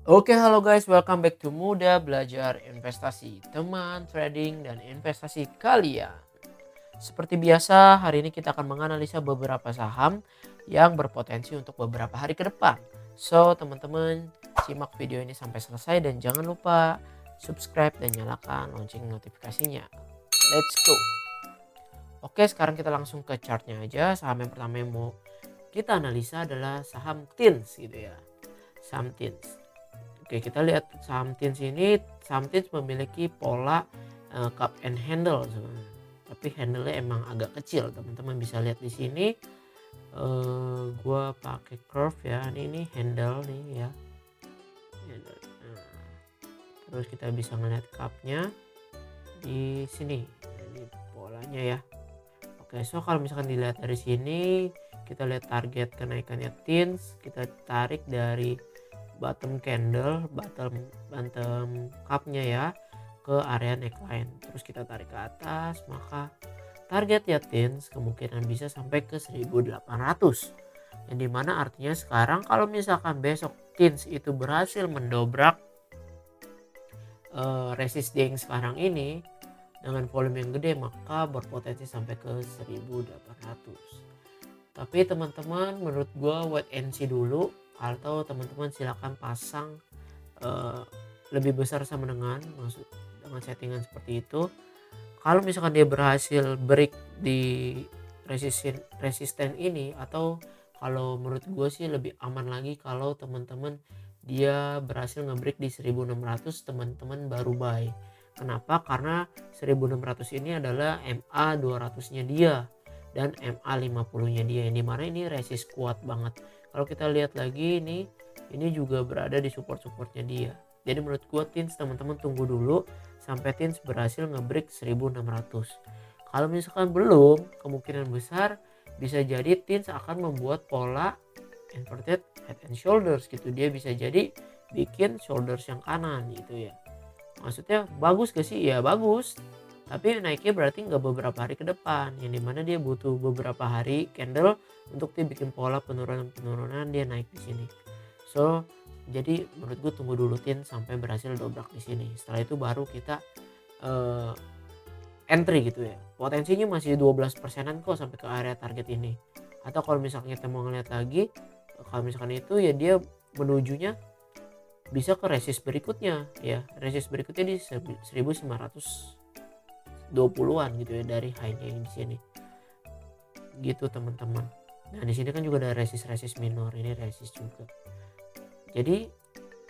Oke, halo guys, welcome back to Muda Belajar Investasi, teman trading dan investasi kalian. Seperti biasa, hari ini kita akan menganalisa beberapa saham yang berpotensi untuk beberapa hari ke depan. So, teman-teman, simak video ini sampai selesai dan jangan lupa subscribe dan nyalakan lonceng notifikasinya. Let's go. Oke, sekarang kita langsung ke chartnya aja. Saham yang pertama yang mau kita analisa adalah saham TINS gitu ya. Saham TINS. Oke, kita lihat saham TINS ini. Saham TINS memiliki pola cup and handle sebenarnya. Tapi handle-nya emang agak kecil, teman-teman bisa lihat di sini. Gua pakai curve ya. Ini handle nih ya. Nah, terus kita bisa ngeliat cupnya di sini. Ini polanya ya. Oke, so kalau misalkan dilihat dari sini, kita lihat target kenaikannya TINS, kita tarik dari bottom candle, bottom cupnya ya, ke area neckline. Terus kita tarik ke atas, maka target ya TINS kemungkinan bisa sampai ke 1800. Yang dimana artinya sekarang kalau misalkan besok TINS itu berhasil mendobrak resist yang sekarang ini dengan volume yang gede, maka berpotensi sampai ke 1800. Tapi teman-teman, menurut gua wait and see dulu, atau teman-teman silakan pasang lebih besar sama dengan settingan seperti itu. Kalau misalkan dia berhasil break di resisten ini, atau kalau menurut gue sih lebih aman lagi kalau teman-teman dia berhasil ngebreak di 1600, teman-teman baru buy. Kenapa? Karena 1600 ini adalah MA 200-nya dia dan MA 50-nya dia, yang dimana ini resist kuat banget. Kalau kita lihat lagi ini juga berada di support-supportnya dia. Jadi menurut gua TINS teman-teman tunggu dulu sampai TINS berhasil ngebreak 1600. Kalau misalkan belum, kemungkinan besar bisa jadi TINS akan membuat pola inverted head and shoulders gitu. Dia bisa jadi bikin shoulders yang kanan gitu ya. Maksudnya bagus gak sih? Ya bagus. Tapi naiknya berarti nggak beberapa hari ke depan, yang dimana dia butuh beberapa hari candle untuk dia bikin pola penurunan dia naik di sini. So jadi menurut gue tunggu dulu TIN sampai berhasil dobrak di sini. Setelah itu baru kita entry gitu ya. Potensinya masih 12%-an kok sampai ke area target ini. Atau kalau misalnya kita mau ngeliat lagi, kalau misalkan itu ya dia menujunya bisa ke resist berikutnya ya. Resist berikutnya di 1920-an gitu ya, dari high-nya yang di sini. Gitu teman-teman. Nah, di sini kan juga ada resist minor, ini resist juga. Jadi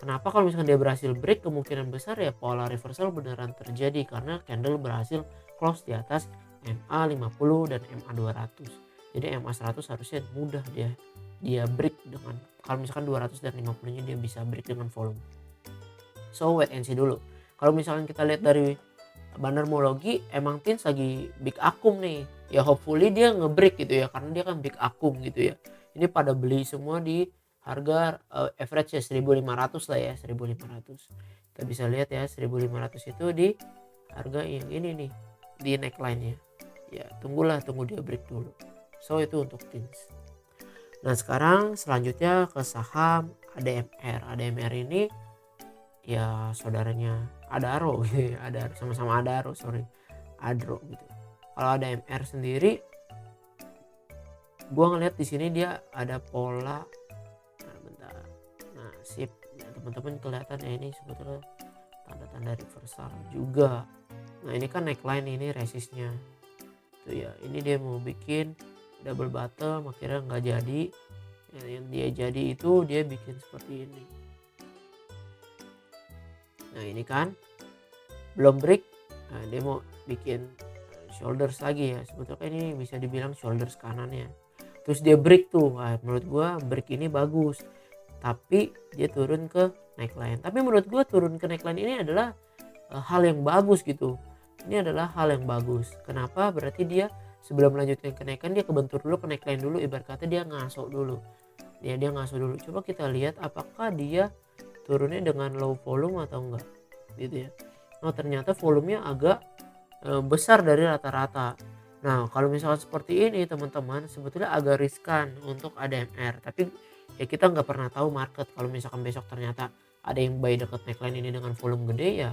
kenapa kalau misalkan dia berhasil break, kemungkinan besar ya pola reversal beneran terjadi karena candle berhasil close di atas MA 50 dan MA 200. Jadi MA 100 harusnya mudah dia break dengan, kalau misalkan 200 dan 50-nya dia bisa break dengan volume. So wait and see dulu. Kalau misalkan kita lihat dari bandarmologi, emang TINS lagi big akum nih. Ya hopefully dia ngebreak gitu ya, karena dia kan big akum gitu ya. Ini pada beli semua di harga average ya 1500 lah ya, 1500. Kita bisa lihat ya 1500 itu di harga yang ini nih, di neckline-nya. Ya tunggu dia break dulu. So itu untuk TINS. Nah sekarang selanjutnya ke saham ADMR. ADMR ini ya saudaranya Adaro gitu ya, sama-sama Adaro Adro gitu. Kalau ADMR sendiri, gua ngeliat di sini dia ada pola. Nah, bentar. Nah, sip. Ya, teman-teman kelihatan ya, ini sebetulnya tanda-tanda reversal juga. Nah, ini kan neckline, ini resistnya. Tuh ya, ini dia mau bikin double bottom, akhirnya nggak jadi. Yang dia jadi itu dia bikin seperti ini. Nah, ini kan belum break. Nah, dia mau bikin shoulders lagi ya, sebetulnya ini bisa dibilang shoulders kanannya. Terus dia break tuh. Nah, menurut gua break ini bagus, tapi dia turun ke neckline. Tapi menurut gua turun ke neckline ini adalah hal yang bagus gitu. Ini adalah hal yang bagus. Kenapa? Berarti dia sebelum melanjutkan kenaikan dia kebentur dulu ke neckline dulu, ibarat kata dia ngaso dulu. Dia ngaso dulu. Coba kita lihat apakah dia turunnya dengan low volume atau enggak gitu ya. Oh ternyata volumenya agak besar dari rata-rata. Nah kalau misalkan seperti ini teman-teman, sebetulnya agak riskan untuk ADMR. Tapi ya kita nggak pernah tahu market, kalau misalkan besok ternyata ada yang buy dekat neckline ini dengan volume gede ya,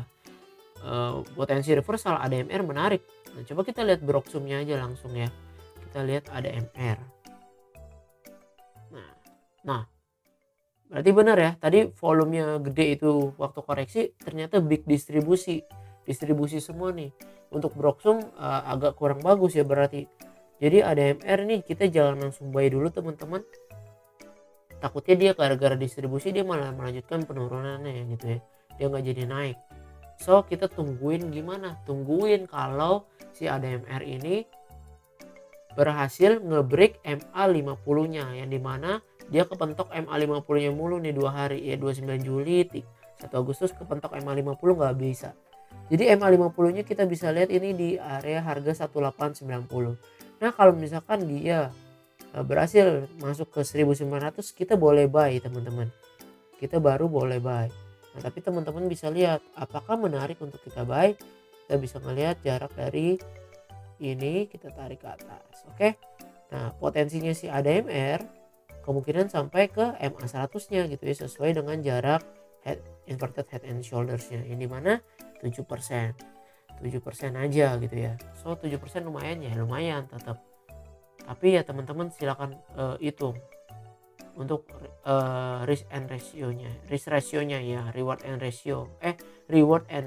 potensi reversal ADMR menarik. Nah, coba kita lihat Broxum-nya aja langsung ya. Kita lihat ADMR. Nah, berarti benar ya, tadi volumenya gede itu waktu koreksi ternyata big distribusi. Distribusi semua nih. Untuk Broxum agak kurang bagus ya berarti. Jadi ADMR nih kita jangan langsung buy dulu teman-teman. Takutnya dia gara-gara distribusi dia malah melanjutkan penurunannya gitu ya. Dia nggak jadi naik. So kita tungguin gimana? Tungguin kalau si ADMR ini berhasil ngebreak MA50-nya yang dimana dia kepentok MA50-nya mulu nih 2 hari ya, 29 Juli 1 Agustus kepentok MA50 nggak bisa. Jadi MA50-nya kita bisa lihat ini di area harga 1890. Nah kalau misalkan dia berhasil masuk ke 1900 kita boleh buy teman-teman. Kita baru boleh buy. Nah tapi teman-teman bisa lihat apakah menarik untuk kita buy. Kita bisa melihat jarak dari ini kita tarik ke atas. Oke. Nah potensinya si ADMR kemungkinan sampai ke MA100 nya gitu ya, sesuai dengan jarak inverted head and shoulders-nya yang dimana 7% aja gitu ya. So 7% lumayan ya, lumayan tetap. Tapi ya teman-teman silakan hitung untuk risk ratio-nya ya, reward and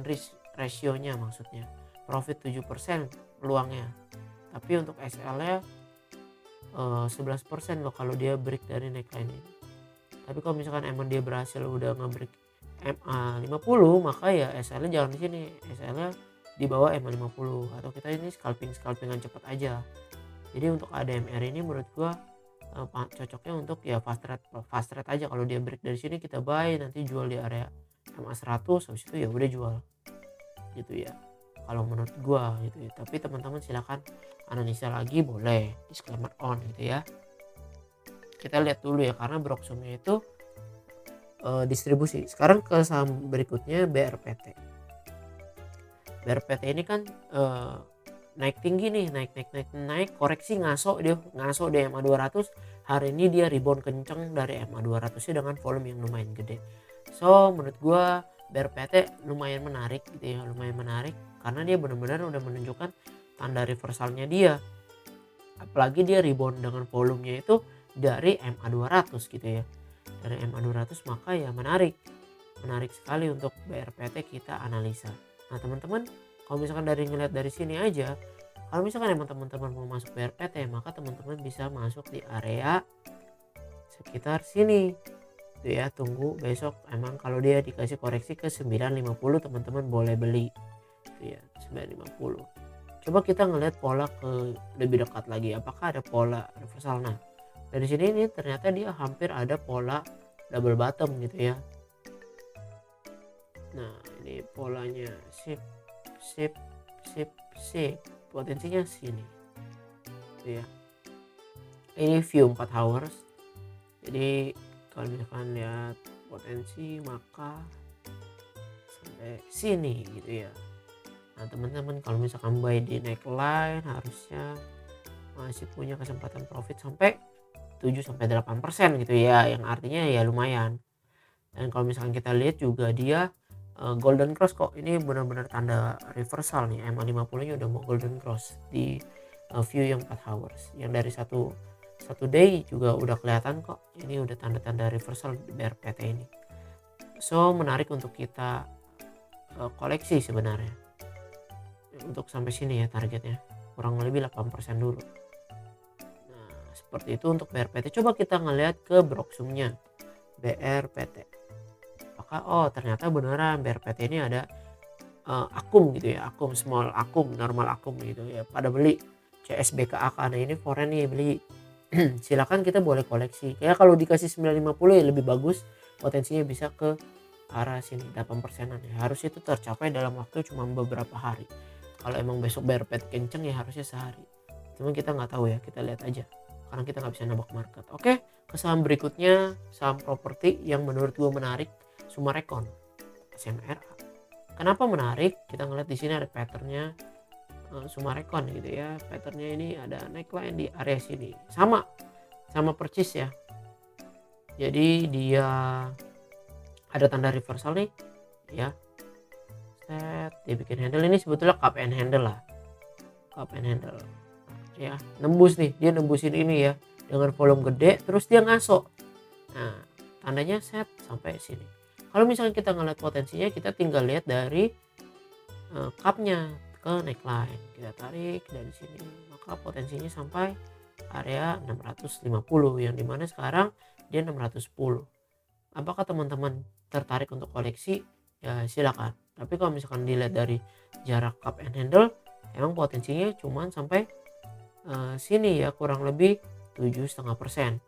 risk ratio-nya maksudnya. Profit 7% peluangnya. Tapi untuk SL-nya 11% loh kalau dia break dari neckline ini. Tapi kalau misalkan emang dia berhasil udah nge-break MA50 maka ya SL-nya jangan di sini. SL-nya di bawah MA50 atau kita ini scalpingan cepat aja. Jadi untuk ADMR ini menurut gua cocoknya untuk ya fast trade aja. Kalau dia break dari sini kita buy, nanti jual di area MA100, habis itu ya udah jual gitu ya kalau menurut gua gitu ya. Tapi teman-teman silakan analisa lagi, boleh, disclaimer on gitu ya. Kita lihat dulu ya karena Broxum-nya itu distribusi. Sekarang ke saham berikutnya BRPT. BRPT ini kan naik tinggi nih, naik koreksi ngaso deh MA200. Hari ini dia rebound kenceng dari MA200 dengan volume yang lumayan gede. So menurut gua BRPT lumayan menarik gitu ya, karena dia benar-benar udah menunjukkan tanda reversalnya dia. Apalagi dia rebound dengan volumenya itu dari MA200 gitu ya. Dari MA200 maka ya menarik sekali untuk BRPT kita analisa. Nah teman-teman, kalau misalkan ngeliat dari sini aja, kalau misalkan emang teman-teman mau masuk BRPT maka teman-teman bisa masuk di area sekitar sini tuh ya. Tunggu besok emang kalau dia dikasih koreksi ke 950 teman-teman boleh beli tuh ya, 950. Coba kita ngeliat pola ke lebih dekat lagi, apakah ada pola reversal. Nah dari sini ini ternyata dia hampir ada pola double bottom gitu ya. Nah ini polanya sip potensinya sini gitu ya. Ini view 4 hours. Jadi kalau misalkan lihat potensi maka sampai sini gitu ya. Nah teman-teman kalau misalkan buy di neckline harusnya masih punya kesempatan profit sampai 7-8% gitu ya, yang artinya ya lumayan. Dan kalau misalkan kita lihat juga dia golden cross kok, ini benar-benar tanda reversal nih. MA50 nya udah mau golden cross di view yang 4 hours, yang dari satu day juga udah kelihatan kok, ini udah tanda-tanda reversal di BRPT ini. So menarik untuk kita koleksi sebenarnya untuk sampai sini ya targetnya, kurang lebih 8% dulu. Nah seperti itu untuk BRPT. Coba kita ngelihat ke Broxum-nya BRPT. Apakah ternyata beneran BRPT ini ada akum gitu ya, akum small akum, normal akum gitu ya, pada beli CSBKA karena ini foreign nih beli. Silakan kita boleh koleksi ya, kalau dikasih 950 ya lebih bagus, potensinya bisa ke arah sini 8%-an ya. Harus itu tercapai dalam waktu cuma beberapa hari. Kalau emang besok BRPT kenceng ya harusnya sehari, cuman kita nggak tahu ya, kita lihat aja karena kita nggak bisa nebak market. Oke, ke saham berikutnya, saham properti yang menurut gue menarik, Summarecon SMRA. Kenapa menarik? Kita ngeliat di sini ada patternnya Summarecon gitu ya. Patternnya ini ada neckline di area sini, sama persis ya. Jadi dia ada tanda reversal nih ya, set dia bikin handle. Ini sebetulnya cup and handle lah, cup and handle ya, nembus nih, dia nembusin ini ya dengan volume gede, terus dia ngaso. Nah tandanya set sampai sini. Kalau misalnya kita ngeliat potensinya, kita tinggal lihat dari cupnya ke neckline, kita tarik dari sini, maka potensinya sampai area 650, yang dimana sekarang dia 610. Apakah teman-teman tertarik untuk koleksi? Ya silakan. Tapi kalau misalkan dilihat dari jarak cup and handle, emang potensinya cuman sampai sini ya, kurang lebih 7,5%.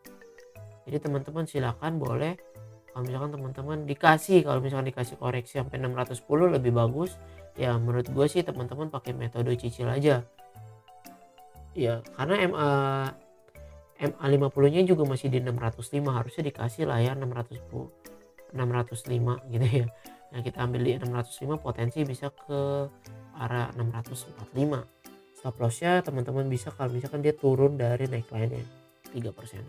Jadi teman-teman silakan boleh, kalau misalkan teman-teman kalau misalkan dikasih koreksi sampai 610 lebih bagus ya, menurut gue sih teman-teman pakai metode cicil aja ya, karena MA50 nya juga masih di 605, harusnya dikasih lah ya 605 gitu ya. Nah kita ambil di 605, potensi bisa ke arah 645. Stop lossnya teman-teman bisa kalau misalkan dia turun dari neckline nya 3%.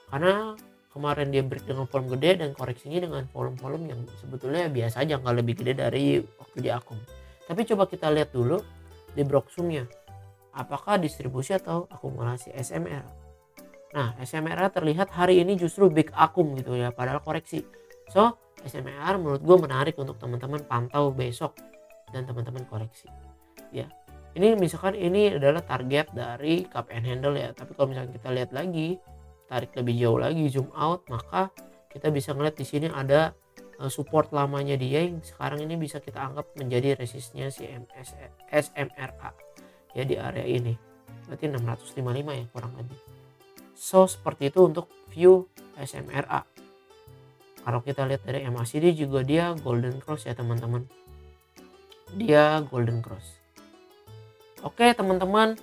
Karena kemarin dia break dengan volume gede dan koreksinya dengan volume-volume yang sebetulnya biasa aja, nggak lebih gede dari waktu di akum. Tapi coba kita lihat dulu di broksumnya, apakah distribusi atau akumulasi SMR. Nah SMR terlihat hari ini justru big akum gitu ya, padahal koreksi. So SMR menurut gue menarik untuk teman-teman pantau besok dan teman-teman koreksi ya. Ini misalkan ini adalah target dari cup and handle ya, tapi kalau misalnya kita lihat lagi, tarik lebih jauh lagi, zoom out, maka kita bisa ngeliat di sini ada support lamanya dia yang sekarang ini bisa kita anggap menjadi resistnya si SMRA ya, di area ini berarti 655 ya kurang lebih. So seperti itu untuk view SMRA. Kalau kita lihat dari MACD juga dia golden cross ya teman-teman, dia golden cross. Oke teman-teman,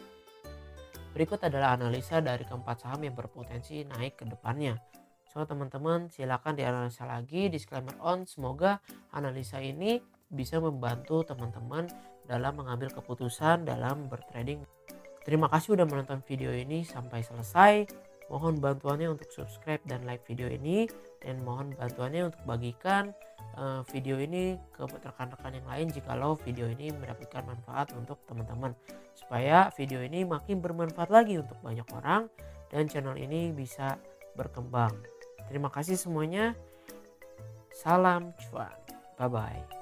berikut adalah analisa dari keempat saham yang berpotensi naik ke depannya. So teman-teman silakan dianalisa lagi, disclaimer on. Semoga analisa ini bisa membantu teman-teman dalam mengambil keputusan dalam bertrading. Terima kasih sudah menonton video ini sampai selesai. Mohon bantuannya untuk subscribe dan like video ini, dan mohon bantuannya untuk bagikan video ini ke rekan-rekan yang lain jikalau video ini mendapatkan manfaat untuk teman-teman, supaya video ini makin bermanfaat lagi untuk banyak orang dan channel ini bisa berkembang. Terima kasih semuanya. Salam cuan. Bye bye.